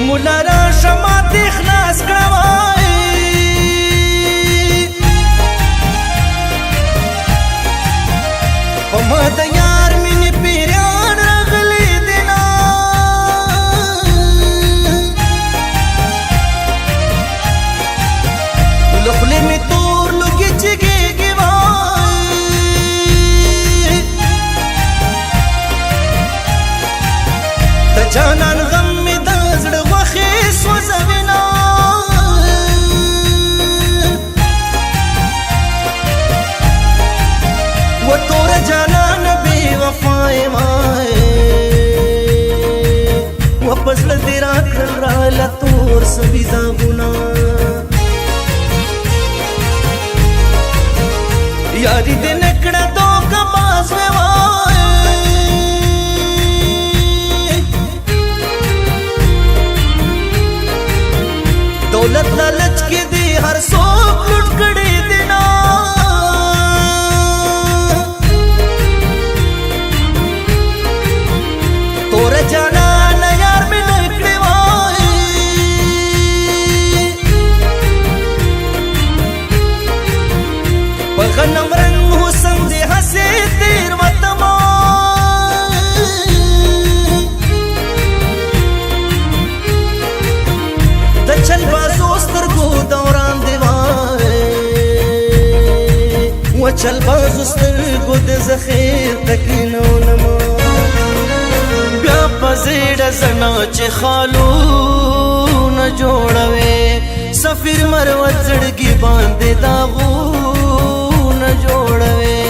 مولا راشه ماته خلاص کړه په ما د یار مینې پیریان راغلي دینا له خولې مې تور لوګي چېږي وای د جانان غم مې د زړه غوښې سوځوينه و تور جانان بې وفای وای و په زړه دې راکړل راله تور سوي داغونه یاري دې نه کړه دوکه باز مې وای دولت لالچ کې دې هر څوک لوټ کړي دینا تور جانان یار مې نه کړی وای په غنم رنګ حسن دې هسې تیر وتما د چل بازو سترګو دوران دی وای و چل بازو سترګو د زخیر تکینو نما بیا پزیړه زنا چې خالو نه جوړوي سفیر مروت زړګي باندې داغو نه جوړوي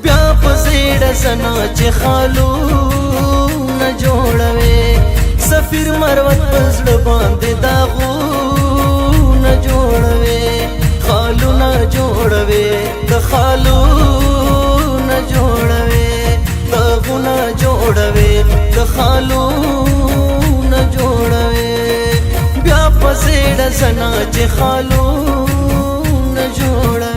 بیا پزیړه زنا چې خالو نه جوړوي سفیر مروت پزړ باندې داغو نه جوړوي خالو نه جوړوي د خالو نه جوړوي داغو نه جوړوي د خالو نه جوړوي بیا پزړ زنا چې خالو نه جوړوي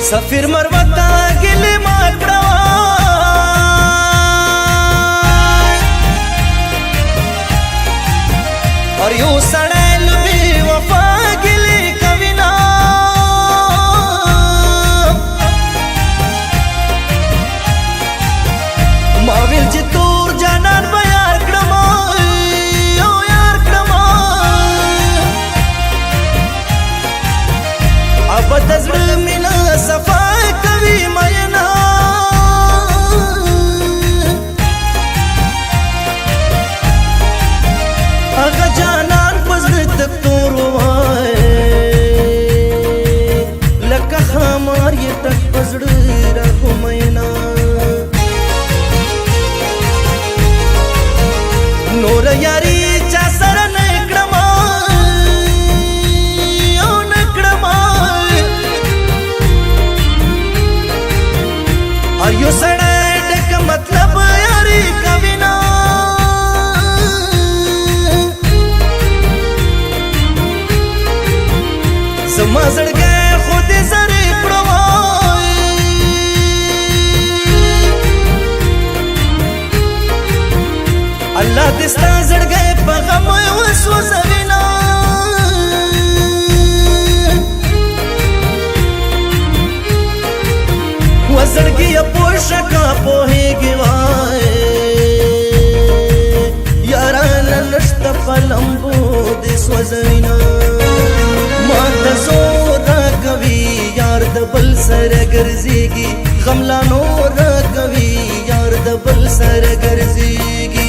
سفیر مروتا گلی مات کړوای اور یو سړی لوی وفا گلی کوینا ما ویل چې تور جانان به یار کړم او یار کړم اب د زړه مینا صفا ټول یاري چا سره نکړم او نکړم هر یو سړی ډک مطلب یاري کوي نه زما زړګی خو دې زرې کړو الله دې ستا زړګی په غم وسوځوي نه و زړګیه پوه شه که پوهېږې وای یارانه نشته په لمبو دې سوځوي نه ما ته زور راکوي یار د بل سره ګرځېږي غم لا نور راکوي یار د بل سره ګرځېږي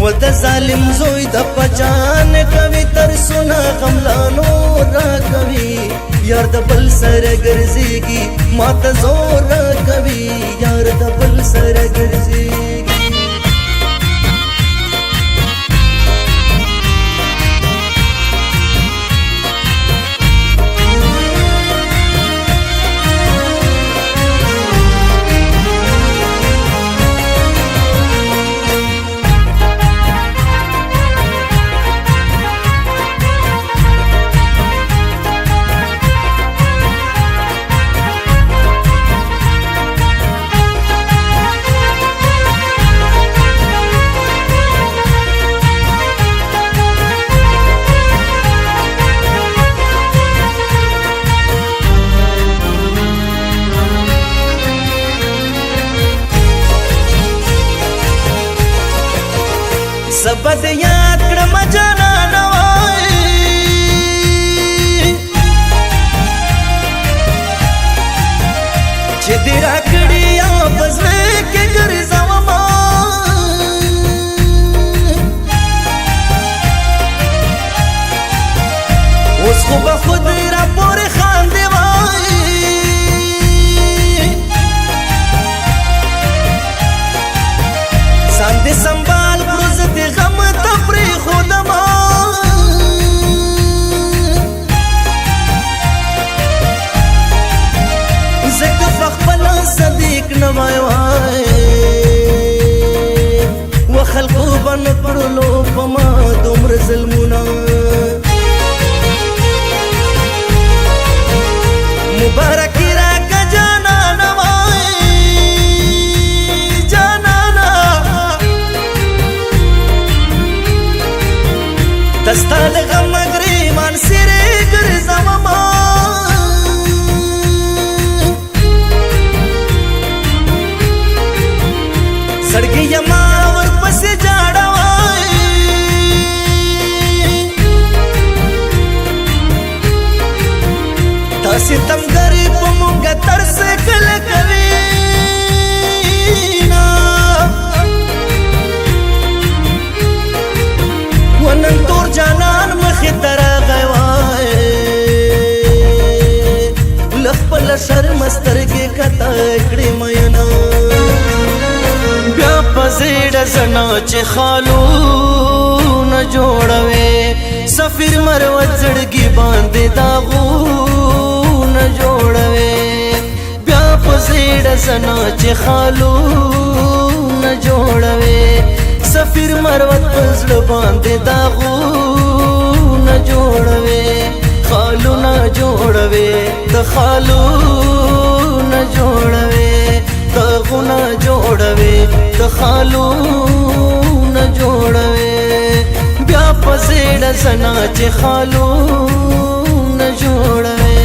و د ظالم زوی د پچان کوي ترسونه غم لا نور راکوي یار د بل سره ګرځېږي ما ته زور راکوي یار د بل سره ګرځېږي سبد یاد کړم جانانه وای چې دې راکړې یا په زړه کې ګرځومه اوس خو به خود راپورې خاندې وای ځان دې سنبال کړو زه دې غم ته پرېښودمه ځکه په خپله صدیق نه وای وای و خلکو به نه کړلو په ما دومره ظلمونه مبارکي راکه جانانه وای جانانه دستا د غم ګریوان سیرې ګرځومه زړګی یما ورپسې جاړه وای دا ستمګرې په مونږه ترس کله کوي نه و نن تور جانان مخې ته راغی وای له خپله شرمه سترګې کته کړې مینه بیا په زیړه زنه چې خالونه جوړوي سفیر مروت زړګي باندې داغونه جوړوي بیا په زیړه زنه چې خالونه جوړوي سفیر مروت په زړه باندې داغونه جوړوي خالونه جوړوي د خالونه جوړوي داغونه جوړوي د خالونه جوړوي بیا په زیړه زنه چې خالونه جوړوي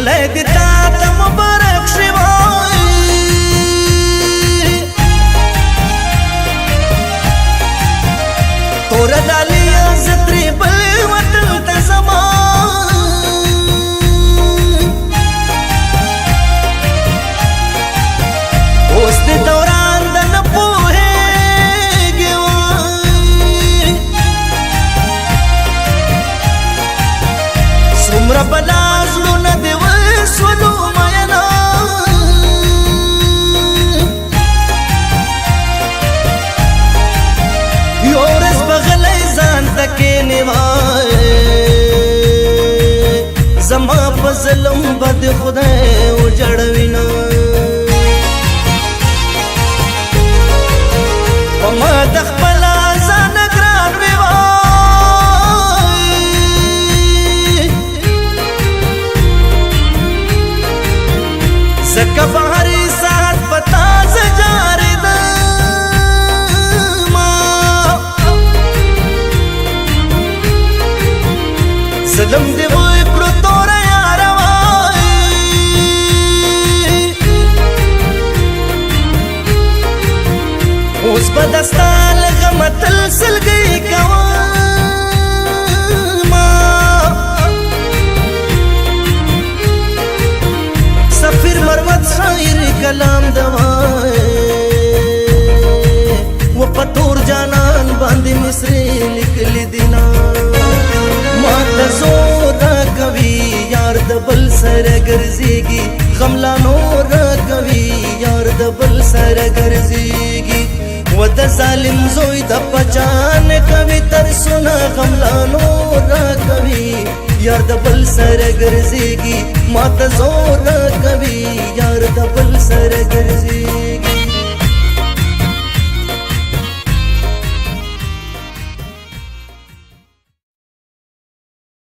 کله دې تا ته مبارک شي وای تور دالیا زترې بل وطن ته زما اوس دې دوران د نه پوهېږي وای څومره بلا زړونه دې وسولو مینا یو ورځ به غلی ځان ته کښېنې وای زما په ظلم به دې خدای وجړوینه په ما د خپله ځانه ګران وې وای ځکه به هرې ساعت په تا زه جارېدمه ظلم دې وکړو توره یاره وای اوس به دستا له غمه تل سلګۍ کومه سفیر مروت شاعر کلام دوای و په تور جانان باندې مصرې لیکلي دینا ما ته زور راکوي یار د بل سره ګرځېږي غم لا نور راکوي یار د بل سره ګرځېږي و د ظالم زوی د پچان کوي ترسونه غم لا نور راکوي یار د بل سره ګرځېږي ما ته زور راکوي یار د بل سره ګرځېږي